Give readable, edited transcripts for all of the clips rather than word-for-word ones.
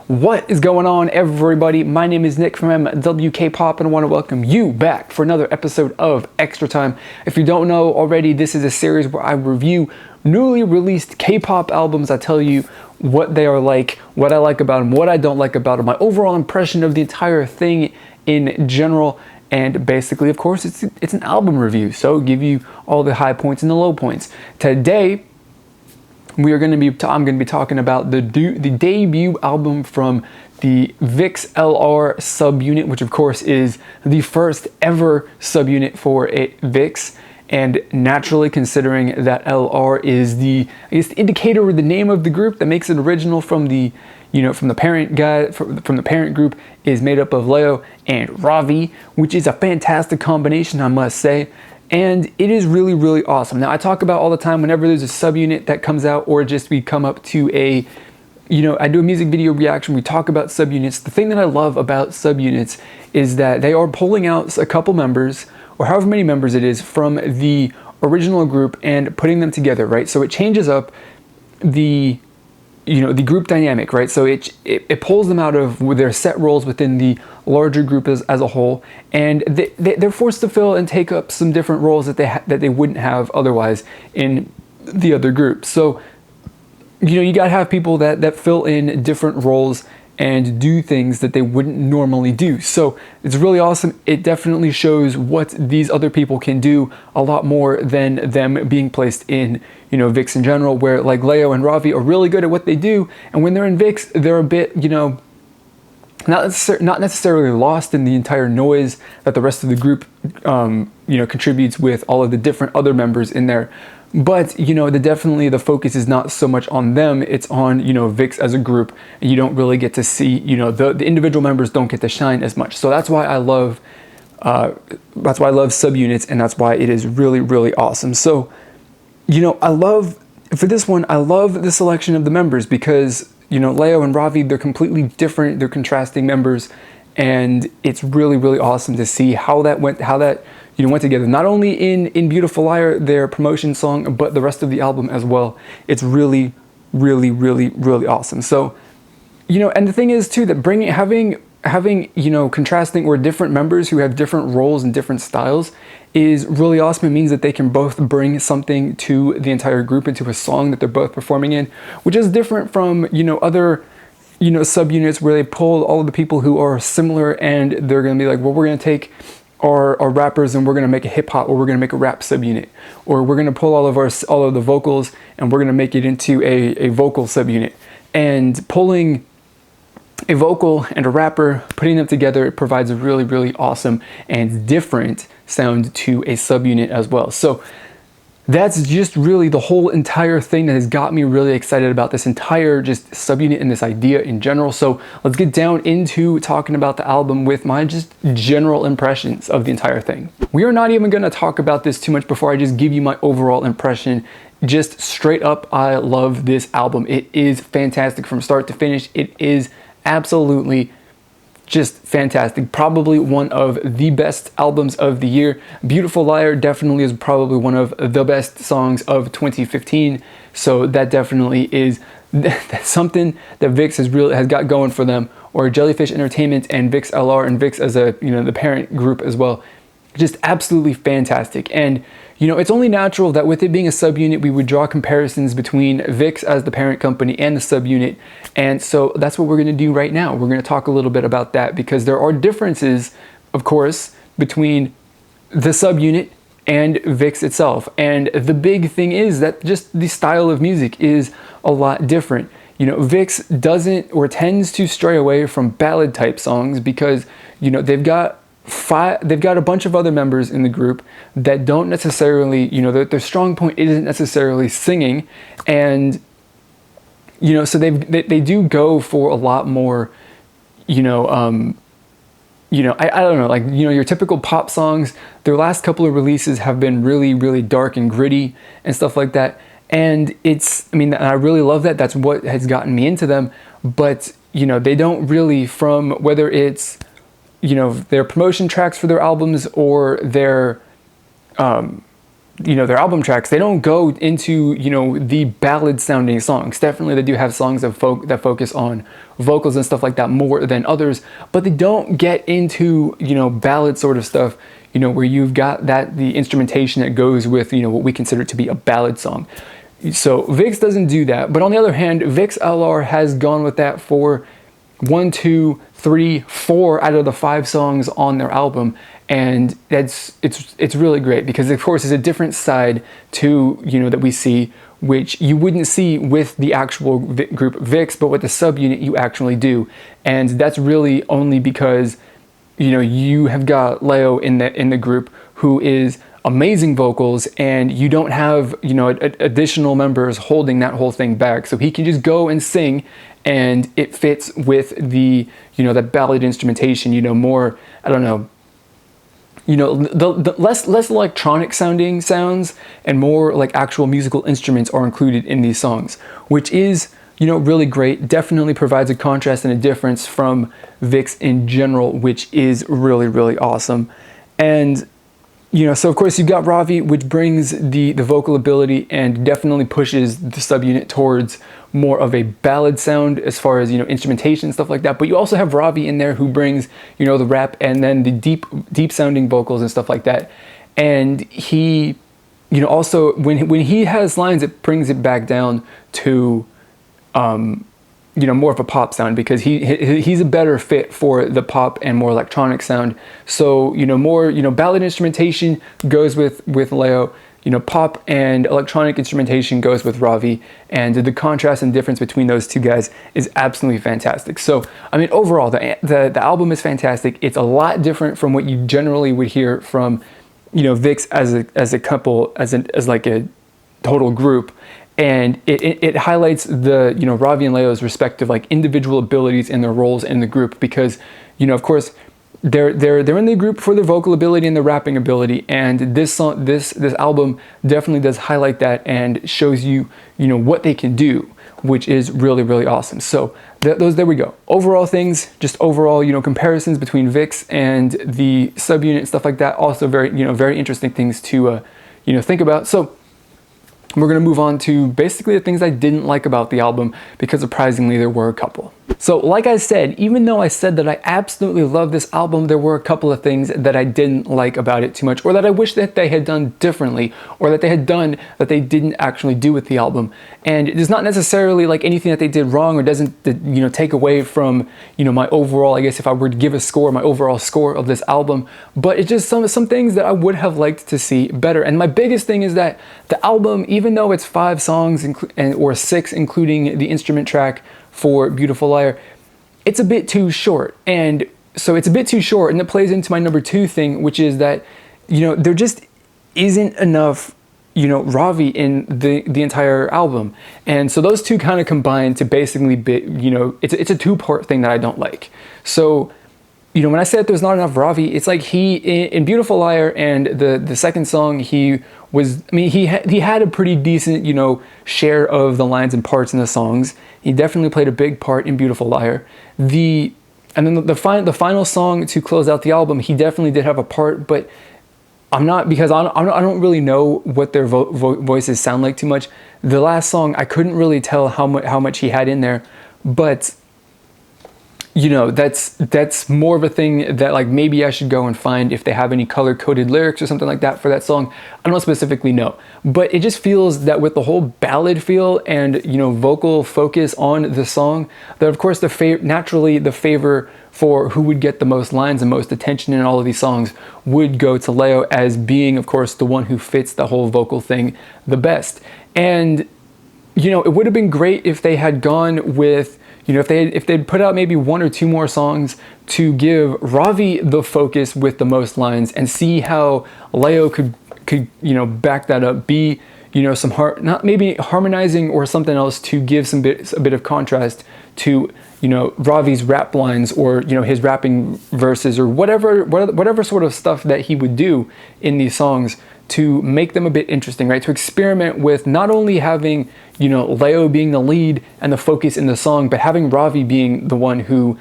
What is going on, everybody? My name is Nick from MWK Pop, and I want to welcome you back for another episode of Extra Time. If you don't know already, this is a series where I review newly released K-pop albums. I tell you what they are like, what I like about them, what I don't like about them, my overall impression of the entire thing in general, and basically, of course, it's an album review, so give you all the high points and the low points. Today, I'm going to be talking about the debut album from the VIXX LR subunit, which of course is the first ever subunit for a VIXX. And naturally, considering that LR is the indicator or the name of the group that makes it original from the parent guy, from the parent group, is made up of Leo and Ravi, which is a fantastic combination, I must say. And it is really, really awesome. Now, I talk about all the time whenever there's a subunit that comes out, or just we come up to I do a music video reaction, we talk about subunits. The thing that I love about subunits is that they are pulling out a couple members, or however many members it is, from the original group and putting them together, right? So it changes up the group dynamic, right? So it pulls them out of their set roles within the larger group as a whole, and they're forced to fill and take up some different roles that they wouldn't have otherwise in the other group. So you gotta have people that fill in different roles and do things that they wouldn't normally do. So it's really awesome. It definitely shows what these other people can do a lot more than them being placed in VIXX in general, where like Leo and Ravi are really good at what they do, and when they're in VIXX, they're a bit not necessarily lost in the entire noise that the rest of the group contributes with all of the different other members in there. But the focus is not so much on them, it's on VIXX as a group, and you don't really get to see the individual members don't get to shine as much. So that's why I love subunits, and that's why it is really, really awesome. So I love the selection of the members, because Leo and Ravi, they're completely different, they're contrasting members, and it's really, really awesome to see how that went together, not only in Beautiful Liar, their promotion song, but the rest of the album as well. It's really, really, really, really awesome. So and the thing is too, that having contrasting or different members who have different roles and different styles is really awesome. It means that they can both bring something to the entire group, into a song that they're both performing in, which is different from other subunits where they pull all of the people who are similar, and they're going to be like, well, we're going to take our rappers and we're going to make a hip hop, or we're going to make a rap subunit, or we're going to pull all of the vocals and we're going to make it into a vocal subunit. And pulling a vocal and a rapper, putting them together, provides a really, really awesome and different sound to a subunit as well. So that's just really the whole entire thing that has got me really excited about this entire just subunit and this idea in general. So let's get down into talking about the album with my just general impressions of the entire thing. We are not even going to talk about this too much before I just give you my overall impression. Just straight up, I love this album. It is fantastic from start to finish. It is absolutely just fantastic. Probably one of the best albums of the year. Beautiful Liar definitely is probably one of the best songs of 2015. So that definitely is that's something that VIXX has got going for them, or Jellyfish Entertainment and VIXX LR and VIXX as the parent group as well. Just absolutely fantastic. And it's only natural that with it being a subunit, we would draw comparisons between VIXX as the parent company and the subunit. And so that's what we're going to do right now. We're going to talk a little bit about that, because there are differences, of course, between the subunit and VIXX itself. And the big thing is that just the style of music is a lot different. VIXX doesn't, or tends to, stray away from ballad type songs, because they've got a bunch of other members in the group that don't necessarily, their strong point isn't necessarily singing, and so they do go for a lot more, I don't know, like your typical pop songs. Their last couple of releases have been really, really dark and gritty and stuff like that, and I really love that. That's what has gotten me into them. But they don't really, from whether it's their promotion tracks for their albums, or their their album tracks, they don't go into, the ballad sounding songs. Definitely they do have songs that focus on vocals and stuff like that more than others, but they don't get into, ballad sort of stuff, where you've got the instrumentation that goes with, what we consider to be a ballad song. So VIXX doesn't do that, but on the other hand, VIXX LR has gone with that for 1, 2, 3, 4 out of the 5 songs on their album, and it's really great because of course it's a different side to that we see, which you wouldn't see with the actual group VIXX, but with the subunit you actually do, and that's really only because you have got Leo in the group, who is amazing vocals, and you don't have additional members holding that whole thing back, so he can just go and sing, and it fits with the that ballad instrumentation, more, I don't know, the less electronic sounding sounds and more like actual musical instruments are included in these songs, which is really great. Definitely provides a contrast and a difference from VIXX in general, which is really, really awesome. And so of course you've got Ravi, which brings the vocal ability and definitely pushes the subunit towards more of a ballad sound as far as instrumentation and stuff like that. But you also have Ravi in there, who brings the rap and then the deep sounding vocals and stuff like that. And he also when he has lines, it brings it back down to more of a pop sound, because he's a better fit for the pop and more electronic sound. So more ballad instrumentation goes with Leo, pop and electronic instrumentation goes with Ravi, and the contrast and difference between those two guys is absolutely fantastic. So I mean, overall the album is fantastic. It's a lot different from what you generally would hear from VIXX as a couple, as like a total group. And it highlights the Ravi and Leo's respective like individual abilities and their roles in the group, because of course they're in the group for their vocal ability and their rapping ability, and this album definitely does highlight that and shows you what they can do, which is really, really awesome. So there we go. Overall things, just overall comparisons between VIXX and the subunit and stuff like that. Also very very interesting things to think about. So we're going to move on to basically the things I didn't like about the album, because surprisingly there were a couple. So like I said, even though I said that I absolutely love this album, there were a couple of things that I didn't like about it too much, or that I wish that they had done differently, or that they had done that they didn't actually do with the album. And it's not necessarily like anything that they did wrong, or doesn't take away from my overall, I guess if I were to give a score, my overall score of this album, but it's just some things that I would have liked to see better. And my biggest thing is that the album, even though it's 5 songs or 6 including the instrument track for Beautiful Liar, it's a bit too short. And so it's a bit too short, and it plays into my number 2 thing, which is that there just isn't enough Ravi in the entire album. And so those two kind of combine to basically be, it's a 2-part thing that I don't like. So when I said there's not enough Ravi, it's like he in Beautiful Liar and the second song, he had a pretty decent share of the lines and parts in the songs. He definitely played a big part in Beautiful Liar. And then the final song to close out the album, he definitely did have a part, but I don't really know what their voices sound like too much. The last song, I couldn't really tell how much he had in there, but that's more of a thing that like maybe I should go and find if they have any color-coded lyrics or something like that for that song. I don't specifically know, but it just feels that with the whole ballad feel and vocal focus on the song, that of course naturally the favor for who would get the most lines and most attention in all of these songs would go to Leo, as being of course the one who fits the whole vocal thing the best. And it would have been great if they had gone with if they'd put out maybe 1 or 2 more songs to give Ravi the focus with the most lines, and see how Leo could back that up, be some not maybe harmonizing or something else to give a bit of contrast to Ravi's rap lines, or his rapping verses, or whatever sort of stuff that he would do in these songs, to make them a bit interesting, right? To experiment with not only having, Leo being the lead and the focus in the song, but having Ravi being the one who,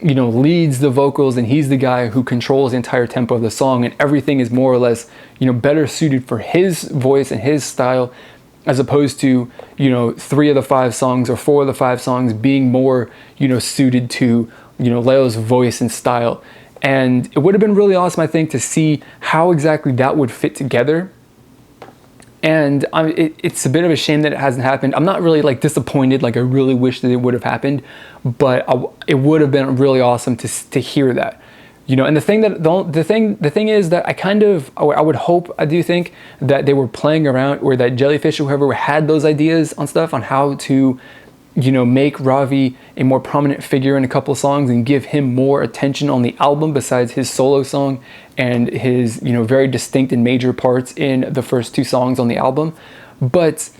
leads the vocals, and he's the guy who controls the entire tempo of the song, and everything is more or less, better suited for his voice and his style, as opposed to, 3 of the 5 songs or 4 of the 5 songs being more, suited to, Leo's voice and style. And it would have been really awesome, I think, to see how exactly that would fit together. And it's a bit of a shame that it hasn't happened. I'm not really like disappointed, like I really wish that it would have happened, but it would have been really awesome to hear that, And the thing is that I would hope, I do think that they were playing around, or that Jellyfish or whoever had those ideas on stuff on how to, make Ravi a more prominent figure in a couple of songs and give him more attention on the album besides his solo song and his, very distinct and major parts in the first 2 songs on the album. But,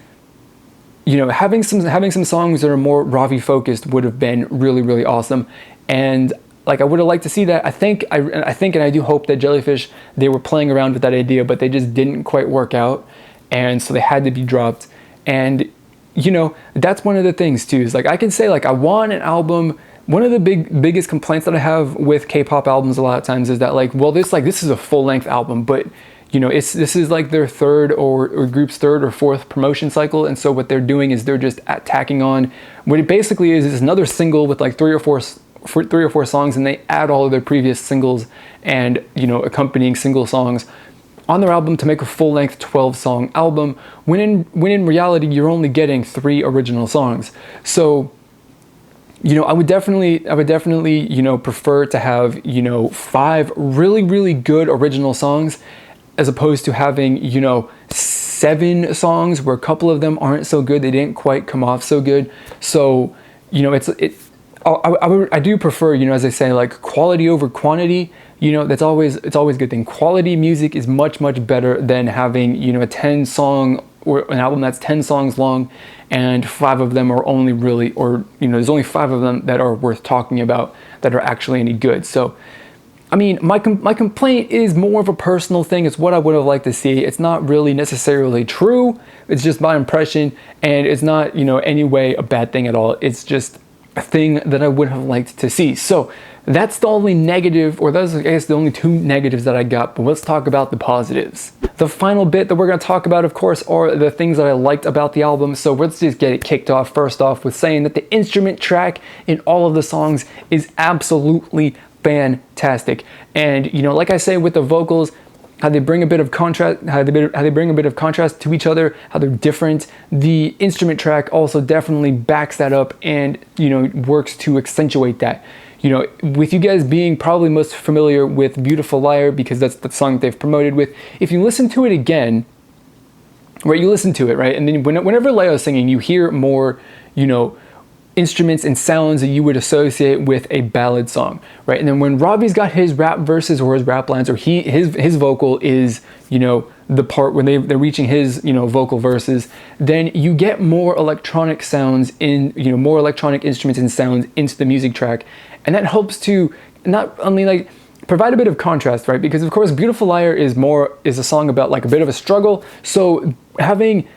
having some songs that are more Ravi focused would have been really, really awesome. And like, I would have liked to see that. I think and I do hope that Jellyfish, they were playing around with that idea, but they just didn't quite work out. And so they had to be dropped. And that's one of the things too, is like, I can say like, I want an album. One of the biggest complaints that I have with K-pop albums a lot of times is that like, well, this is a full-length album, but this is like their third or group's third or fourth promotion cycle. And so what they're doing is they're just tacking on what it basically is another single with like 3 or 4 songs, and they add all of their previous singles and, accompanying single songs on their album to make a full-length 12-song album, when in reality you're only getting 3 original songs. So, I would definitely, prefer to have, 5 really, really good original songs, as opposed to having, 7 songs where a couple of them aren't so good, they didn't quite come off so good. So, I do prefer, as I say, like quality over quantity. It's always a good thing. Quality music is much, much better than having, a 10-song or an album that's 10 songs long and 5 of them are only really, or, there's only 5 of them that are worth talking about that are actually any good. So, I mean, my complaint is more of a personal thing. It's what I would have liked to see. It's not really necessarily true. It's just my impression, and it's not, any way a bad thing at all. It's just a thing that I would have liked to see. So that's the only negative, or those are, I guess, the only 2 negatives that I got, but let's talk about the positives. The final bit that we're going to talk about, of course, are the things that I liked about the album. So let's just get it kicked off first off with saying that the instrument track in all of the songs is absolutely fantastic. And, like I say with the vocals, how they bring a bit of contrast, how they bring a bit of contrast to each other, how they're different. The instrument track also definitely backs that up and, works to accentuate that. With you guys being probably most familiar with Beautiful Liar, because that's the song they've promoted with, if you listen to it again, right, you listen to it, right, and then whenever Leo's singing, you hear more, instruments and sounds that you would associate with a ballad song, right? And then when Robbie's got his rap verses or his rap lines, or his vocal is, the part when they're reaching his, vocal verses, then you get more electronic sounds in, more electronic instruments and sounds into the music track. And that helps to not only like provide a bit of contrast, right? Because of course, Beautiful Liar is a song about like a bit of a struggle. So having,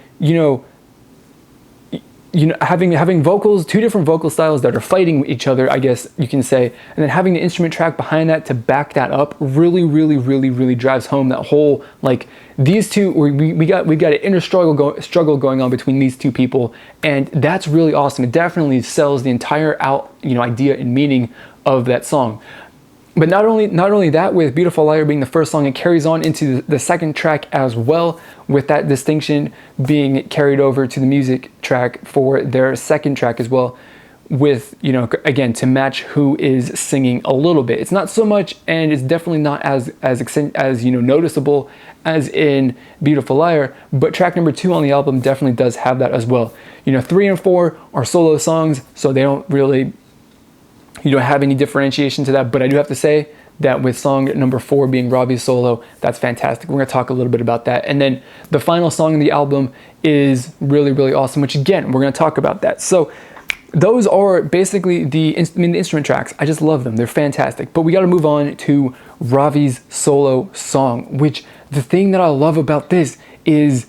having vocals, 2 different vocal styles that are fighting each other, I guess you can say, and then having the instrument track behind that to back that up really, really, really, really drives home that whole, like, these two, we've got an inner struggle going on between these 2 people, and that's really awesome. It definitely sells the entire idea and meaning of that song. But not only that, with Beautiful Liar being the first song, it carries on into the second track as well, with that distinction being carried over to the music track for their second track as well, with, again, to match who is singing a little bit. It's not so much, and it's definitely not as noticeable as in Beautiful Liar, but track number 2 on the album definitely does have that as well. 3 and 4 are solo songs, so they don't really have any differentiation to that, but I do have to say that with song number 4 being Robbie's solo, that's fantastic. We're going to talk a little bit about that. And then the final song in the album is really, really awesome, which again, we're going to talk about that. So those are basically the instrument tracks. I just love them. They're fantastic. But we got to move on to Ravi's solo song, which the thing that I love about this is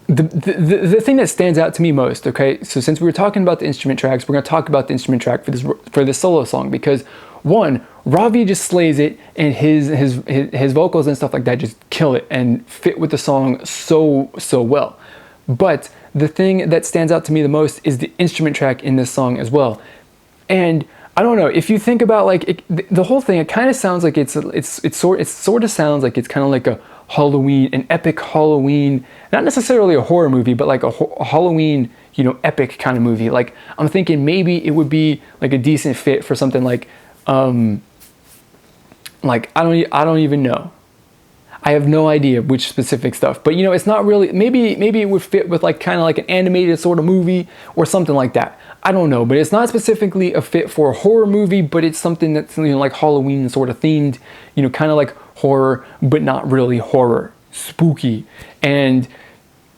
the thing that stands out to me most, okay, so since we were talking about the instrument tracks, we're going to talk about the instrument track for this solo song, because one, Ravi just slays it, and his vocals and stuff like that just kill it and fit with the song so well. But the thing that stands out to me the most is the instrument track in this song as well. And I don't know, if you think about like the whole thing, it kind of sounds like it sort of sounds like it's kind of like an epic Halloween, not necessarily a horror movie, but like a Halloween, you know, epic kind of movie. Like I'm thinking maybe it would be like a decent fit for something like I don't even know. I have no idea which specific stuff, but you know, it's not really, maybe it would fit with like kind of like an animated sort of movie or something like that. I don't know, but it's not specifically a fit for a horror movie, but it's something that's, you know, like Halloween sort of themed, you know, kind of like horror, but not really horror, spooky. And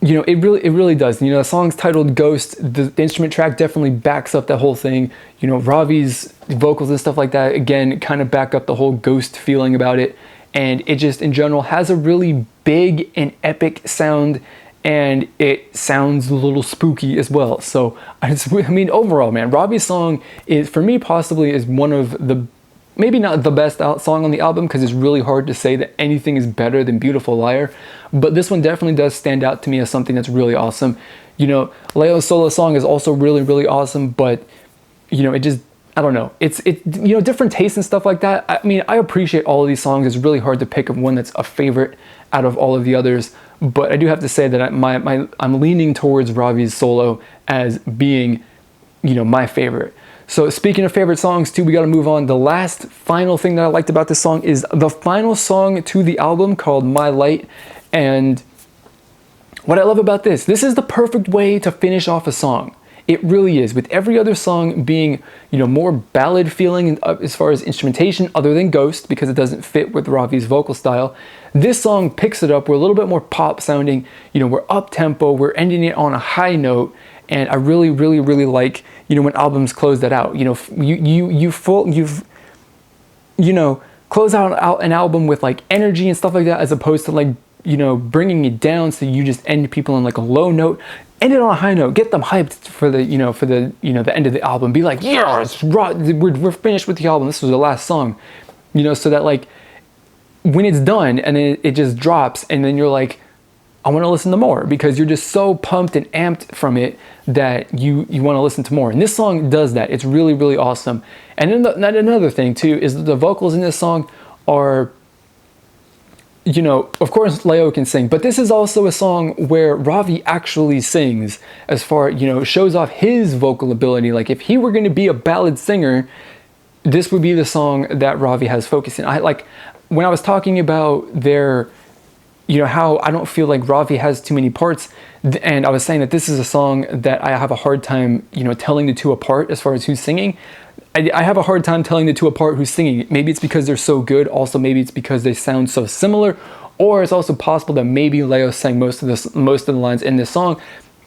you know, it really does. You know, the song's titled Ghost. The instrument track definitely backs up that whole thing. You know, Ravi's vocals and stuff like that, again, kind of back up the whole ghost feeling about it. And it just, in general, has a really big and epic sound, and it sounds a little spooky as well. So, I mean, overall, man, Ravi's song is, for me, possibly is one of the, maybe not the best song on the album, because it's really hard to say that anything is better than Beautiful Liar, but this one definitely does stand out to me as something that's really awesome. You know, Leo's solo song is also really awesome, but, you know, it just, I don't know. It's you know, different tastes and stuff like that. I mean, I appreciate all of these songs. It's really hard to pick one that's a favorite out of all of the others. But I do have to say that I'm leaning towards Ravi's solo as being, you know, my favorite. So speaking of favorite songs too, we got to move on. The last final thing that I liked about this song is the final song to the album called My Light. And what I love about this is the perfect way to finish off a song. It really is, with every other song being, you know, more ballad feeling as far as instrumentation, other than Ghost, because it doesn't fit with Ravi's vocal style. This song picks it up. We're a little bit more pop sounding. You know, we're up tempo. We're ending it on a high note, and I really like, you know, when albums close that out. You know, you know, close out an album with like energy and stuff like that, as opposed to like, you know, bringing it down so you just end people on like a low note. End it on a high note. Get them hyped for the the end of the album. Be like, yeah, we're finished with the album. This was the last song, you know, so that like when it's done and then it just drops, and then you're like, I want to listen to more, because you're just so pumped and amped from it that you want to listen to more. And this song does that. It's really awesome. And then another thing too is that the vocals in this song are, you know, of course Leo can sing, but this is also a song where Ravi actually sings, as far, you know, shows off his vocal ability. Like if he were going to be a ballad singer, this would be the song that Ravi has focus in. I like, when I was talking about their, you know, how I don't feel like Ravi has too many parts, and I was saying that this is a song that I have a hard time, you know, telling the two apart as far as who's singing. I have a hard time telling the two apart who's singing. Maybe it's because they're so good. Also, maybe it's because they sound so similar. Or it's also possible that maybe Leo sang most of the lines in this song.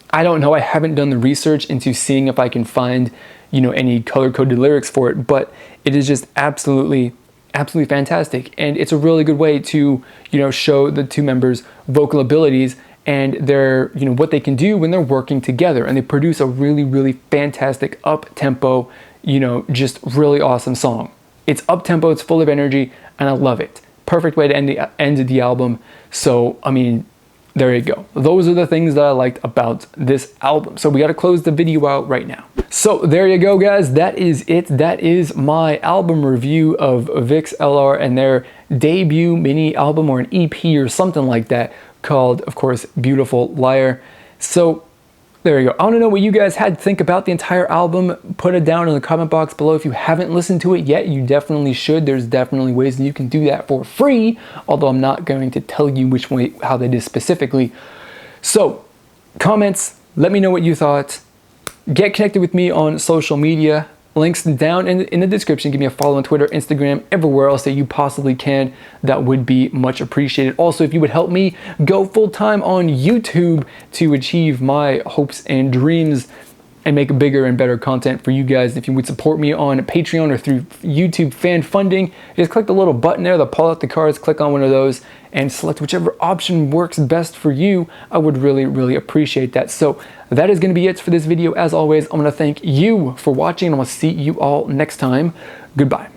I don't know. I haven't done the research into seeing if I can find, you know, any color-coded lyrics for it. But it is just absolutely fantastic. And it's a really good way to, you know, show the two members' vocal abilities and their, you know, what they can do when they're working together. And they produce a really fantastic up-tempo, you know, just really awesome song. It's up-tempo, it's full of energy, and I love it. Perfect way to end the album. So, I mean, there you go. Those are the things that I liked about this album. So we got to close the video out right now. So there you go, guys. That is it. That is my album review of VIXX LR and their debut mini album, or an EP or something like that, called, of course, Beautiful Liar. So there you go. I want to know what you guys had to think about the entire album. Put it down in the comment box below. If you haven't listened to it yet, you definitely should. There's definitely ways that you can do that for free, although I'm not going to tell you which way, how that is specifically. So, comments, let me know what you thought. Get connected with me on social media. Links down in the description. Give me a follow on Twitter, Instagram, everywhere else that you possibly can. That would be much appreciated. Also, if you would help me go full-time on YouTube to achieve my hopes and dreams, and make bigger and better content for you guys. If you would support me on Patreon or through YouTube fan funding, just click the little button there, the pull out the cards, click on one of those and select whichever option works best for you. I would really, really appreciate that. So that is going to be it for this video. As always, I'm going to thank you for watching, and I'm going to see you all next time. Goodbye.